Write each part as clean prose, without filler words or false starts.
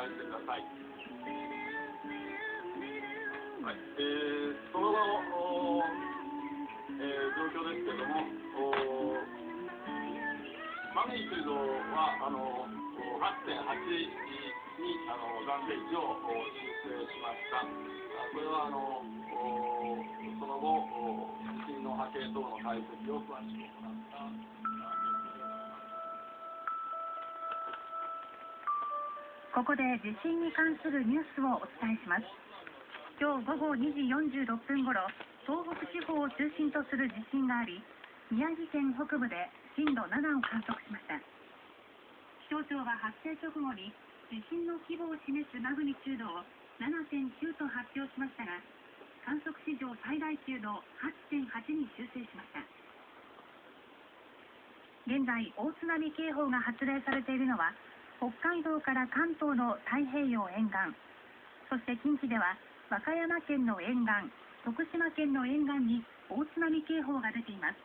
えてください。はい、その後の、状況ですけれども、マグニチュードは8.8に暫定値を修正しました。これはその後、地震の波形等の解析を詳しく行った結果ここで地震に関するニュースをお伝えします。今日午後2時46分ごろ、東北地方を中心とする地震があり、宮城県北部で震度7を観測しました。気象庁は発生直後に地震の規模を示すマグニチュードを 7.9 と発表しましたが、観測史上最大級の 8.8 に修正しました。現在、大津波警報が発令されているのは、北海道から関東の太平洋沿岸、そして近畿では和歌山県の沿岸、徳島県の沿岸に大津波警報が出ています。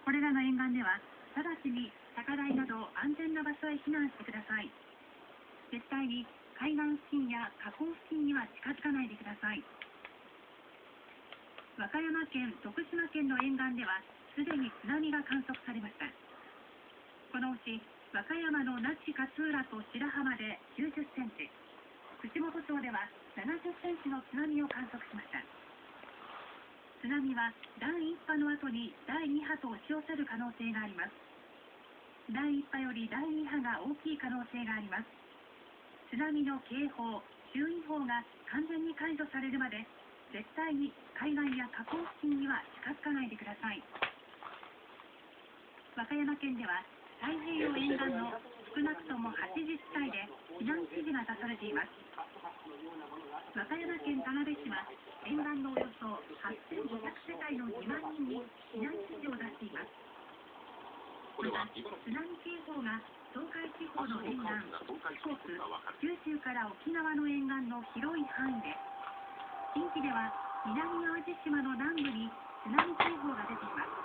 これらの沿岸では直ちに高台など安全な場所へ避難してください。絶対に海岸付近や河口付近には近づかないでください。和歌山県、徳島県の沿岸ではすでに津波が観測されました。このうち和歌山の那智勝浦と白浜で90センチ、串本町では70センチの津波を観測しました。津波は第1波の後に第2波と押し寄せる可能性があります。第1波より第2波が大きい可能性があります。津波の警報、注意報が完全に解除されるまで、絶対に海岸や河口付近には近づかないでください。和歌山県では太平洋沿岸の少なくとも80地帯で避難指示が出されています。和歌山県田辺市は沿岸のおよそ8500世帯の2万人に避難指示を出しています。また、津波警報が東海地方の沿岸、四国、九州から沖縄の沿岸の広い範囲で、近畿では南淡路島の南部に津波警報が出ています。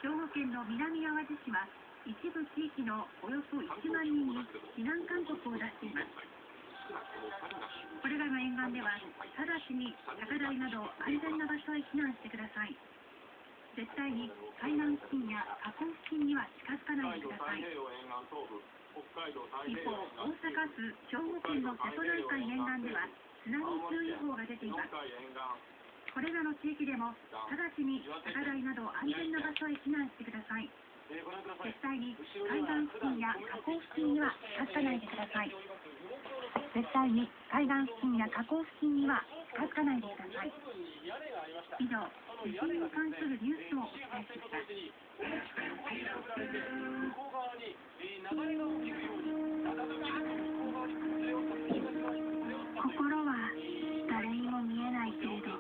兵庫県の南淡路市は一部地域のおよそ1万人に避難勧告を出しています。これらの沿岸では直ちに高台など安全な場所へ避難してください。絶対に海岸付近や河口付近には近づかないでください。一方、大阪府、兵庫県の瀬戸内海沿岸では津波注意報が出ています。これらの地域でも直ちに高台など安全な場所へ避難してください。絶対に海岸付近や河口付近には近づかないでください。絶対に海岸付近や河口付近には近づかないでください。以上、地震に関するニュースをお伝えしました。心は誰にも見えないけれど、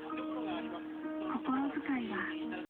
心遣いは